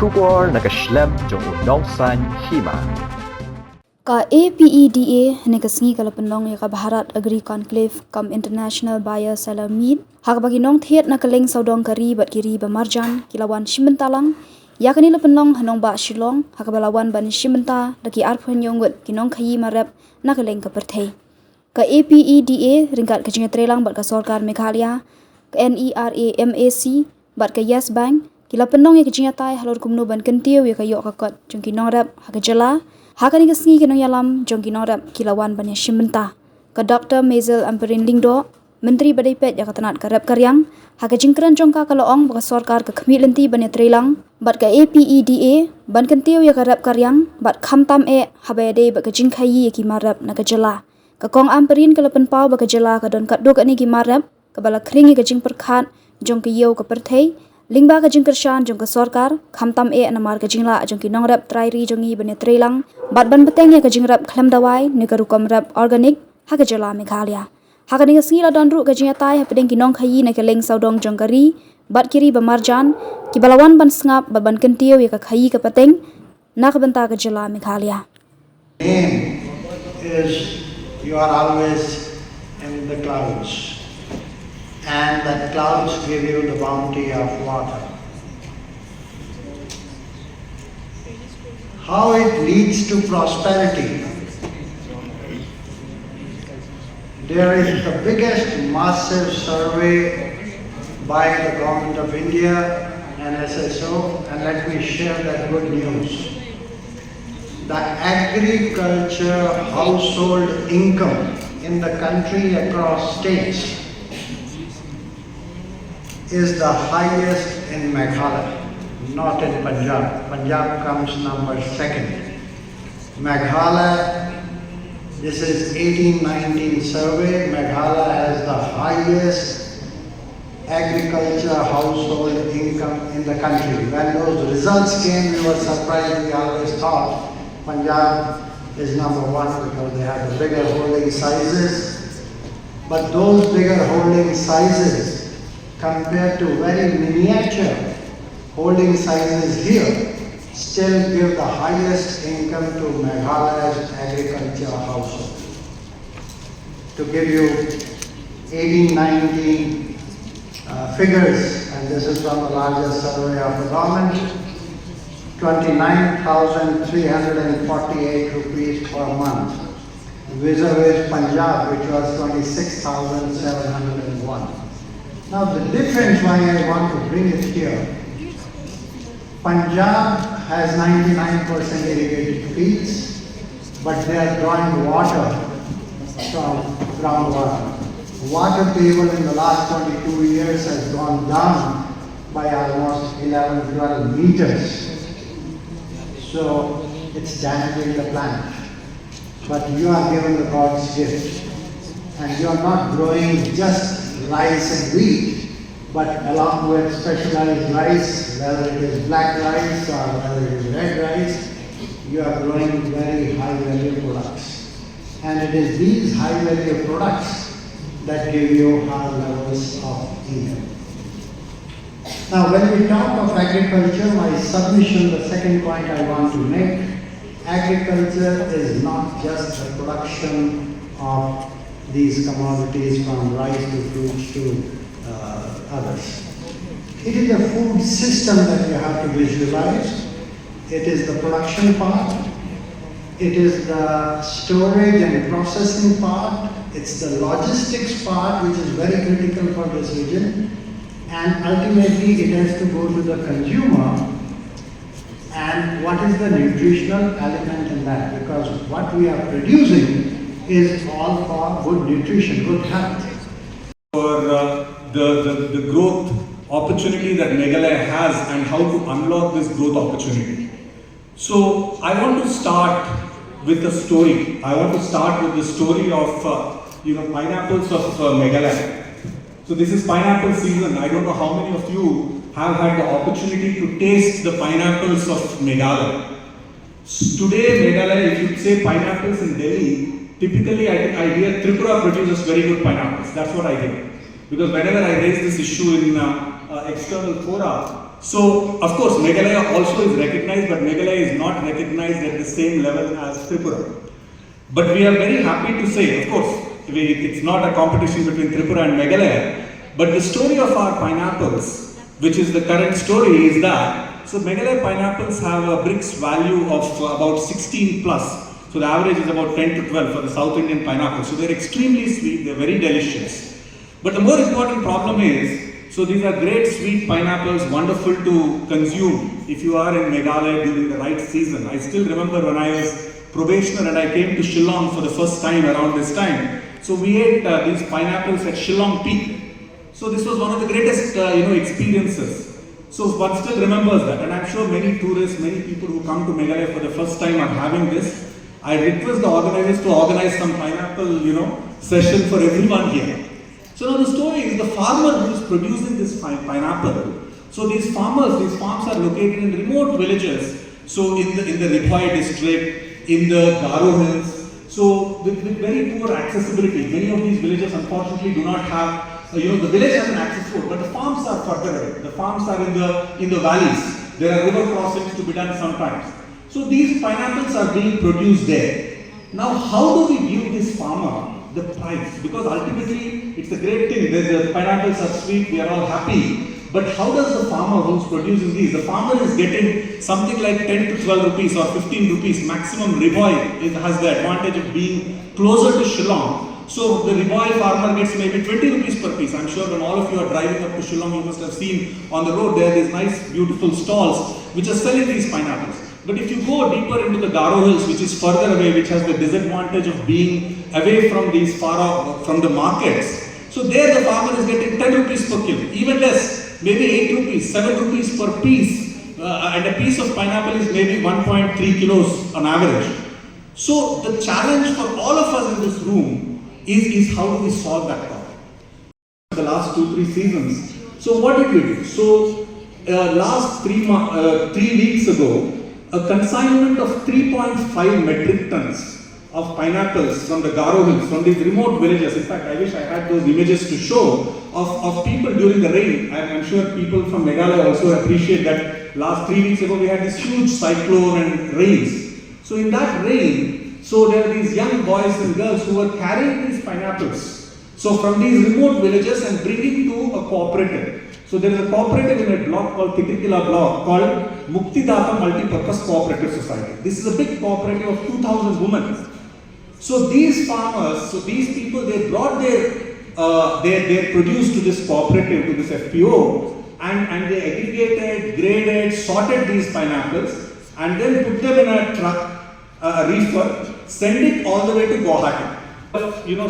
Shubor nakaslem jong Nongkhaïi Hima. Ka Apeda nekasngi kala Pynlong ya ka Bharat Agri Conclave kam International Buyer Seller Meet hak bagi nong thiet na kaleng saudong kari bat kiri ba marjan kilawan Shimentalang ya kanila Pynlong hanong ba Shillong hak balawan ban Shimenta daki arphon yongwet ki Nongkhaïi marap na kaleng ka perthei ka Apeda ringkat kajinga trelang bat ka Sarkar Meghalaya ka NERA MAC bat ka Yes Bank kila Pynlong ya kajinga tai halor kumno ban Kyntiew ya ka yok ka kot jong ki nong rap hak Jylla Hakani kasngi ke Nongkhaïi jongki norap kilawan banyak Shimenta ke Dr. Mazel Amperin Lingdo Menteri Badai Pet ya katanat ke Rap Riang haka jingkran jongka ke loong baka Sarkar ke Khmit lenti banyak Trelang bat ke Apeda ban Kyntiew ya ke Rap Riang bat khamtam habade baka Jingïalang ya ki marap na ke Jylla ke Kong Amperin ke lepen pau baka Jylla ke don kat dok ani ki marap ke bala kring ke jing perkhat jong ke yau ke perthei Lingba ka jing kershan jong ka Sarkar khamtam namar ka jingla jong ki nong rap trairi jongi bane Trelang bat ban beteng ya ka jing rap khlam dawai ne ka rukam rap organic ha ka Jylla Meghalaya ha ka ninga sila don ru ka jing tai ha pedeng ki Nongkhaïi ne ka leng saudong jong kari bat kiri ba marjan ki balawan ban sngap ba ban Kyntiew ya ka khai ka pateng na ka banta ka Jylla Meghalaya Name is you are always in the clouds. And that clouds give you the bounty of water. How it leads to prosperity. There is the biggest massive survey by the Government of India and SSO, and let me share that good news. The agriculture household income in the country across states is the highest in Meghalaya, not in Punjab. Punjab comes number 2nd. Meghalaya, this is 1819 survey. Meghalaya has the highest agriculture household income in the country. When those results came, we were surprised. We always thought Punjab is number 1 because they have the bigger holding sizes. But those bigger holding sizes compared to very miniature holding sizes here, still give the highest income to Meghalaya's agriculture household. To give you 1819 figures, and this is from the largest survey of the government, 29,348 rupees per month, vis-a-vis Punjab, which was 26,701. Now the difference why I want to bring it here, Punjab has 99% irrigated fields, but they are drawing water from groundwater. Water table in the last 22 years has gone down by almost 11-12 meters. So it's damaging the planet. But you are given the God's gift, and you are not growing just rice and wheat, but along with specialized rice, whether it is black rice or whether it is red rice, you are growing very high value products. And it is these high value products that give you high levels of income. Now when we talk of agriculture, my submission, the second point I want to make, agriculture is not just the production of these commodities from rice to fruits to others. It is a food system that you have to visualize. It is the production part. It is the storage and processing part. It's the logistics part, which is very critical for this region. And ultimately it has to go to the consumer. And what is the nutritional element in that? Because what we are producing is all for good nutrition, good health. For the growth opportunity that Meghalaya has and how to unlock this growth opportunity. So I want to start with a story. I want to start with the story of pineapples of Meghalaya. So this is pineapple season. I don't know how many of you have had the opportunity to taste the pineapples of Meghalaya. Today Meghalaya, if you say pineapples in Delhi, typically I hear Tripura produces very good pineapples. That's what I hear. Because whenever I raise this issue in external fora, So, of course, Meghalaya also is recognized, but Meghalaya is not recognized at the same level as Tripura. But we are very happy to say, of course, it's not a competition between Tripura and Meghalaya, but the story of our pineapples, which is the current story, is that, so Meghalaya pineapples have a bricks value of about 16 plus. So the average is about 10 to 12 for the South Indian pineapple. So they're extremely sweet, they're very delicious. But the more important problem is, so these are great sweet pineapples, wonderful to consume if you are in Meghalaya during the right season. I still remember when I was probationer and I came to Shillong for the first time around this time. So we ate these pineapples at Shillong Peak. So this was one of the greatest experiences. So one still remembers that, and I'm sure many tourists, many people who come to Meghalaya for the first time are having this. I request the organizers to organize some pineapple, session for everyone here. So now the story is the farmer who is producing this pineapple. So these farms are located in remote villages. So in the Riphoi district, in the Garo Hills. So with very poor accessibility. Many of these villages unfortunately do not have, the village has an access road, but the farms are further away. The farms are in the valleys. There are river crossings to be done sometimes. So these pineapples are being produced there. Now how do we give this farmer the price? Because ultimately it's a great thing. The pineapples are sweet, we are all happy. But how does the farmer who's producing these, the farmer is getting something like 10 to 12 rupees or 15 rupees maximum. Riphoi has the advantage of being closer to Shillong. So the Riphoi farmer gets maybe 20 rupees per piece. I'm sure when all of you are driving up to Shillong, you must have seen on the road there are these nice beautiful stalls which are selling these pineapples. But if you go deeper into the Garo Hills, which is further away, which has the disadvantage of being away from these from the markets, so there the farmer is getting 10 rupees per kilo, even less, maybe 8 rupees, 7 rupees per piece, and a piece of pineapple is maybe 1.3 kilos on average. So the challenge for all of us in this room is how do we solve that problem? The last 2-3 seasons. So what did we do? So last 3 weeks ago, a consignment of 3.5 metric tons of pineapples from the Garo Hills, from these remote villages. In fact, I wish I had those images to show of people during the rain. I'm sure people from Meghalaya also appreciate that last 3 weeks ago we had this huge cyclone and rains. So in that rain, so there were these young boys and girls who were carrying these pineapples. So from these remote villages and bringing to a cooperative. So there is a cooperative in a block called Kyntiew block called Muktidata Multi-Purpose Cooperative Society. This is a big cooperative of 2,000 women. So these farmers, so these people, they brought their produce to this cooperative, to this FPO, and they aggregated, graded, sorted these pineapples, and then put them in a truck, a reefer, send it all the way to Guwahati.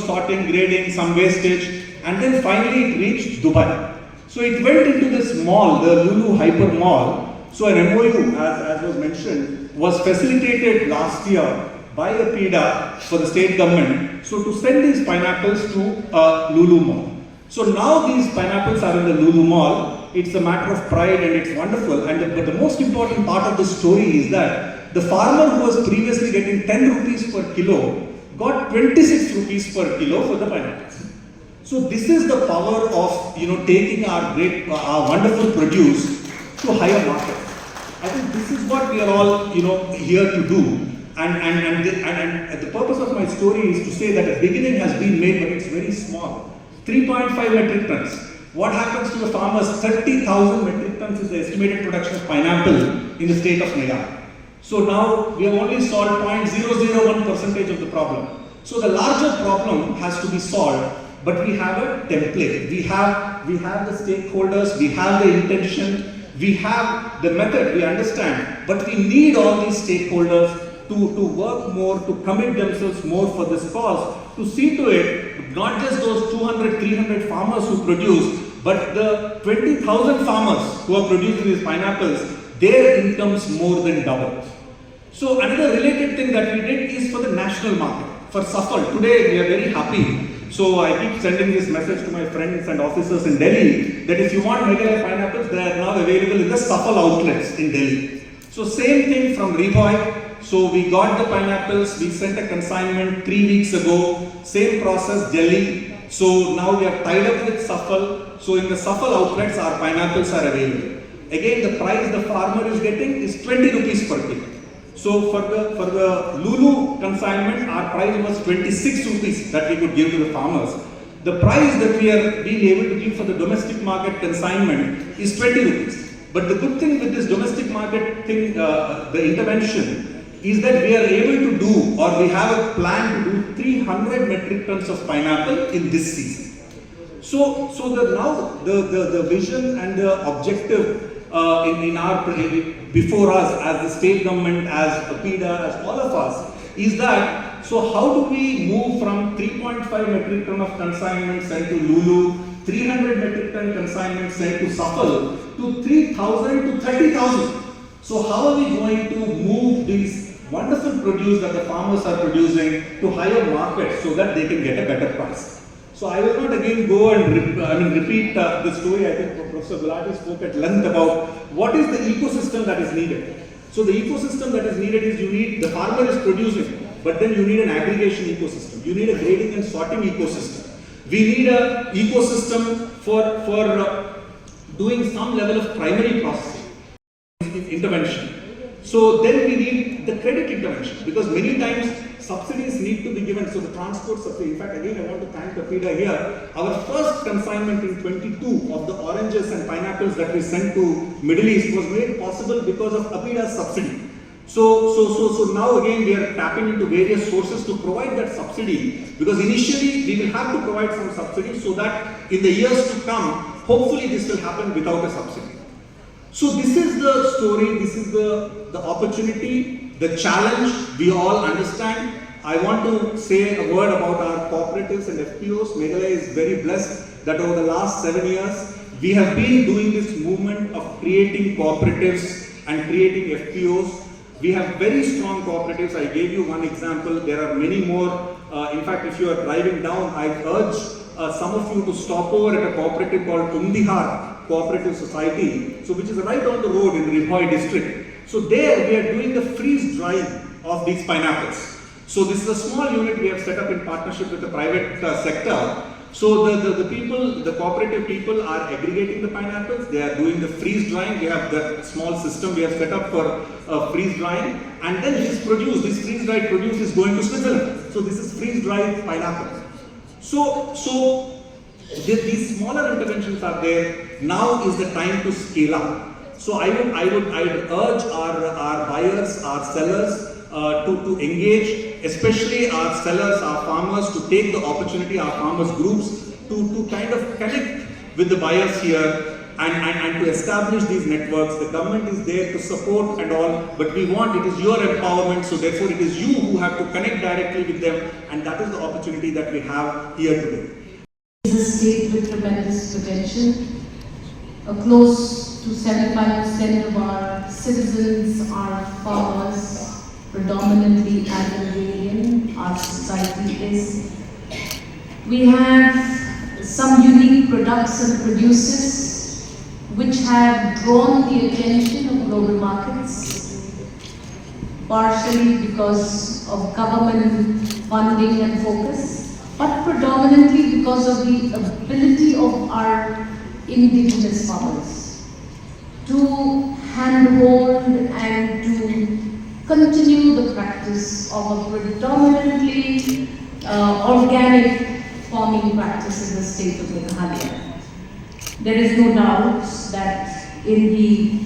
Sorting, grading, some wastage, and then finally it reached Dubai. So it went into this mall, the Lulu Hyper Mall. So an MOU, as was mentioned, was facilitated last year by Apeda for the state government. So to send these pineapples to Lulu Mall. So now these pineapples are in the Lulu Mall. It's a matter of pride and it's wonderful. But the most important part of the story is that the farmer who was previously getting 10 rupees per kilo got 26 rupees per kilo for the pineapples. So this is the power of taking our wonderful produce to higher markets. I think this is what we are all here to do. And the purpose of my story is to say that a beginning has been made, but it's very small. 3.5 metric tons. What happens to the farmers? 30,000 metric tons is the estimated production of pineapple in the state of Meghalaya. So now we have only solved 0.001% of the problem. So the larger problem has to be solved. But we have a template. We have the stakeholders, we have the intention, we have the method, we understand. But we need all these stakeholders to work more, to commit themselves more for this cause, to see to it, not just those 200, 300 farmers who produce, but the 20,000 farmers who are producing these pineapples, their incomes more than double. So another related thing that we did is for the national market. For Safal, today we are very happy. So I keep sending this message to my friends and officers in Delhi that if you want Meghalaya pineapples, they are now available in the Safal outlets in Delhi. So same thing from Riphoi. So we got the pineapples, we sent a consignment 3 weeks ago. Same process, Delhi. So now we are tied up with Safal. So in the Safal outlets, our pineapples are available. again the price the farmer is getting is 20 rupees per kilo. So for the Lulu consignment, our price was 26 rupees that we could give to the farmers. The price that we are being able to give for the domestic market consignment is 20 rupees. But the good thing with this domestic market thing, the intervention, is that we are able to do, or we have a plan to do 300 metric tons of pineapple in this season. So the vision and the objective in our before us as the state government, as Apeda, as all of us, is that so how do we move from 3.5 metric ton of consignment sent to Lulu, 300 metric ton consignment sent to Safal, to 3,000 to 30,000? So how are we going to move these wonderful produce that the farmers are producing to higher markets so that they can get a better price? So I will not again go and repeat the story. I think Professor Gulati spoke at length about what is the ecosystem that is needed. So the ecosystem that is needed is you need, the farmer is producing, but then you need an aggregation ecosystem. You need a grading and sorting ecosystem. We need an ecosystem for doing some level of primary processing intervention. So then we need the credit intervention, because many times subsidies need to be given. So the transport subsidy, in fact, again I want to thank Apeda here. Our first consignment in 22 of the oranges and pineapples that we sent to Middle East was made possible because of Apeda's subsidy. So now again we are tapping into various sources to provide that subsidy, because initially we will have to provide some subsidy so that in the years to come, hopefully this will happen without a subsidy. So this is the story, this is the opportunity, the challenge we all understand. I want to say a word about our cooperatives and FPOs. Meghalaya is very blessed that over the last 7 years, we have been doing this movement of creating cooperatives and creating FPOs. We have very strong cooperatives. I gave you one example. There are many more. In fact, if you are driving down, I urge some of you to stop over at a cooperative called Umdihar Cooperative Society, so which is right on the road in Ribhoi district. So there we are doing the freeze drying of these pineapples. So this is a small unit we have set up in partnership with the private sector. So the people, the cooperative people are aggregating the pineapples, they are doing the freeze drying. We have that small system we have set up for freeze drying, and then this freeze dried produce is going to Switzerland. So this is freeze dried pineapple. So these smaller interventions are there. Now is the time to scale up. So I would urge our buyers, our sellers to engage, especially our sellers, our farmers, to take the opportunity, our farmers groups, to kind of connect with the buyers here and to establish these networks. The government is there to support and all, but we want, it is your empowerment, so therefore it is you who have to connect directly with them, and that is the opportunity that we have here today. It is a state with tremendous potential. Close to 75% of our citizens are farmers, predominantly agrarian. Our society is. We have some unique products and produces which have drawn the attention of global markets, partially because of government funding and focus, but predominantly because of the ability of our indigenous farmers to handhold and to continue the practice of a predominantly organic farming practice in the state of Meghalaya. There is no doubt that in the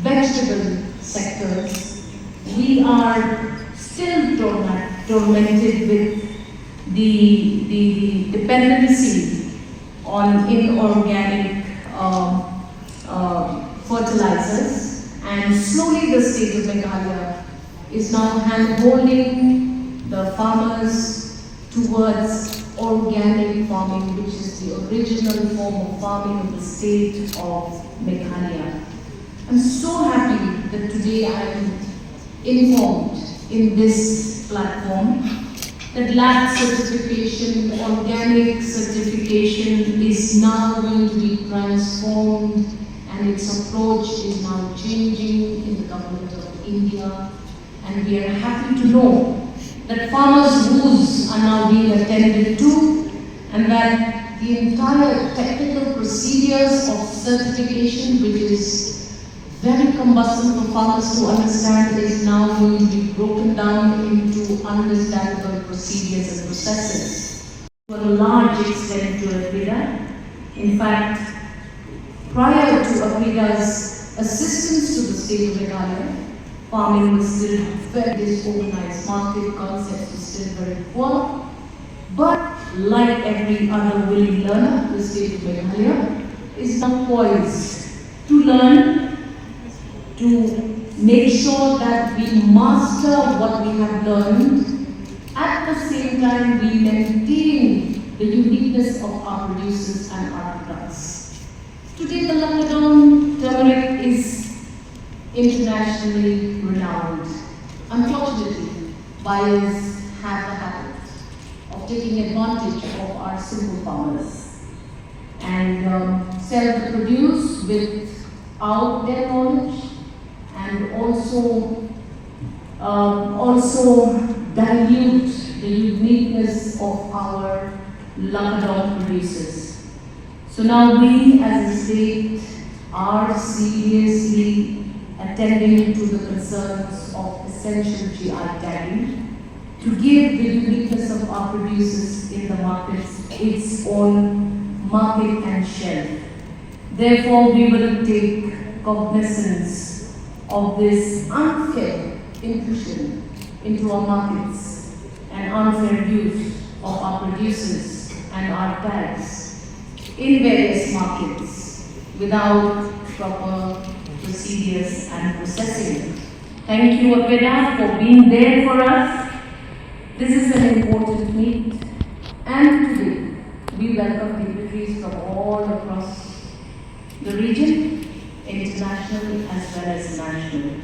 vegetable sectors, we are still tormented with the dependency on inorganic fertilizers, and slowly the state of Meghalaya is now hand-holding the farmers towards organic farming, which is the original form of farming in the state of Meghalaya. I'm so happy that today I am informed in this platform that lab certification, organic certification is now going to be transformed, and its approach is now changing in the government of India. And we are happy to know that farmers' woes are now being attended to, and that the entire technical procedures of certification, which is very cumbersome for farmers to understand is now going to be broken down into understandable procedures and processes. To a large extent to Apeda. In fact, prior to Apeda's assistance to the state of Meghalaya, farming was still very disorganized, market concept was still very poor. But like every other willing learner, the state of Meghalaya is now poised to learn, to make sure that we master what we have learned. At the same time, we maintain the uniqueness of our producers and our products. Today, the Lakadong turmeric is internationally renowned. Unfortunately, buyers have the habit of taking advantage of our simple farmers and sell the produce without their knowledge, and also dilute the uniqueness of our Lakadong producers. So now we as a state are seriously attending to the concerns of essential GI tagging to give the uniqueness of our producers in the markets its own market and shelf. Therefore, we will take cognizance of this unfair inclusion into our markets and unfair use of our producers and our tags in various markets without proper procedures and processing. Thank you, Apeda, for being there for us. This is an important meet, and today we welcome dignitaries from all across the region, international as well as national.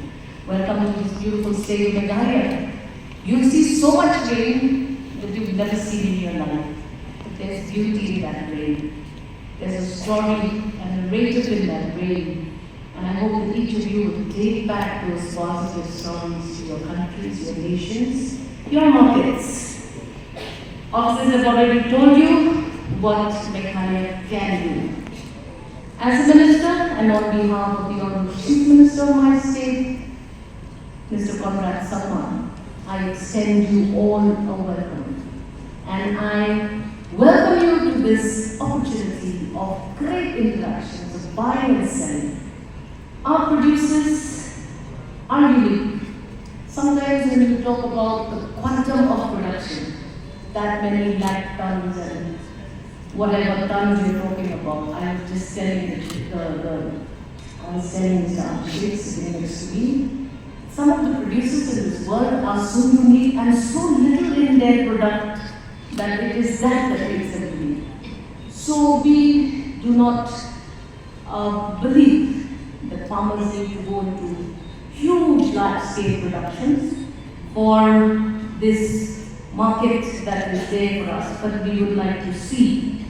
Welcome to this beautiful state of Meghalaya. You'll see so much rain that you've never seen in your life. But there's beauty in that rain. There's a story and a narrative in that rain. And I hope that each of you will take back those positive stories to your countries, your nations, your markets. Officers have already told you what Meghalaya can do. As a minister, and on behalf of the Honourable Chief Minister of my state, Mr. Conrad Salman, I extend you all a welcome. And I welcome you to this opportunity of great interactions, of buying and selling. Our producers are unique. Sometimes when you talk about the quantum of production, that many lakh tons and whatever tons you're talking about, I was just telling Mr. Abhishek sitting next to me, some of the producers in this world are so unique and so little in their product that it is that makes them unique. So we do not believe that farmers need to go into huge large-scale productions for this market that is there for us, but we would like to see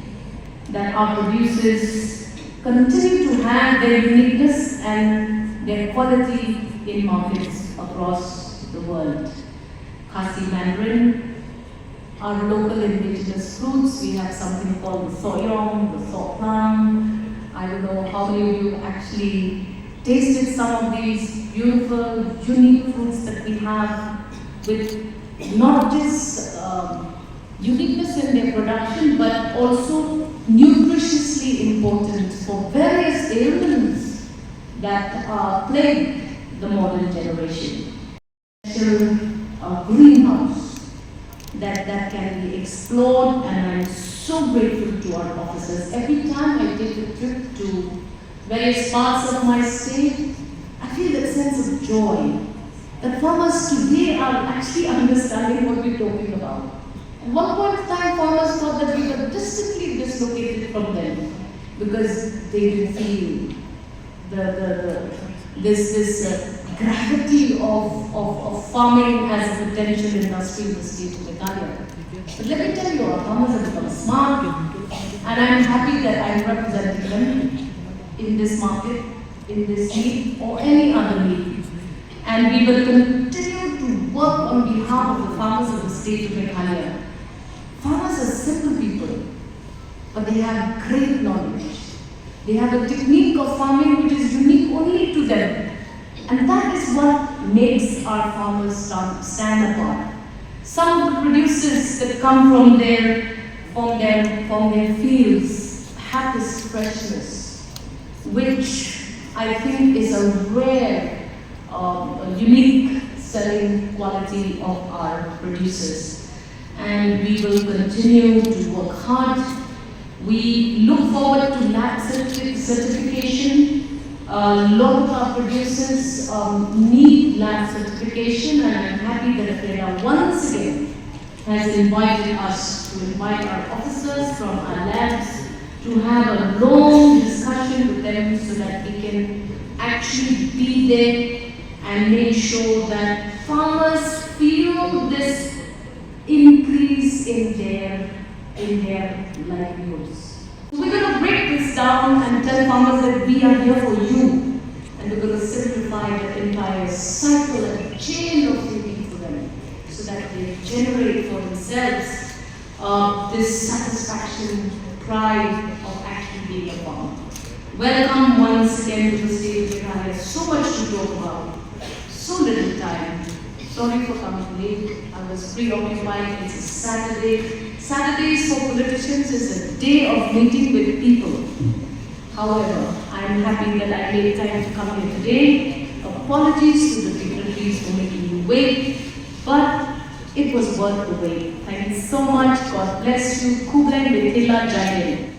that our producers continue to have their uniqueness and their quality in markets across the world. Khasi mandarin, our local indigenous fruits, we have something called the soyong, the so plum. I don't know how many of you actually tasted some of these beautiful, unique fruits that we have with not just uniqueness in their production, but also nutritiously important for various ailments that plague the modern generation. A greenhouse that can be explored, and I'm so grateful to our officers. Every time I take a trip to various parts of my state, I feel that sense of joy that farmers today are actually understanding what we're talking about. At one point of time, farmers thought that we were distantly dislocated from them because they didn't feel this gravity of farming as a potential industry in the state of Meghalaya. But let me tell you, our farmers have become smart, and I'm happy that I'm representing them in this market, in this need, or any other need. And we will continue to work on behalf of the farmers of the state of Meghalaya. Farmers are simple people, but they have great knowledge. They have a technique of farming which is unique only to to them. And that is what makes our farmers stand apart. Some of the producers that come from their fields have this freshness, which I think is a rare, a unique selling quality of our producers. And we will continue to work hard. We look forward to lab certification. A lot of our producers need lab certification, and I'm happy that Apeda once again has invited us to invite our officers from our labs to have a long discussion with them so that we can actually be there and make sure that farmers feel this increase in their livelihoods. So we're going to break this down and tell farmers that we are here for you, and we're going to simplify the entire cycle and chain of thinking for them so that they generate for themselves this satisfaction, pride of actually being a farmer. Welcome once again to the state of Meghalaya. So much to talk about, so little time. Sorry for coming late. I was preoccupied. It's a Saturday. Saturdays for politicians is a day of meeting with people. However, I'm happy that I made time to come here today. Apologies to the dignitaries for making you wait, but it was worth the wait. Thank you so much. God bless you. Kublai with Jylla.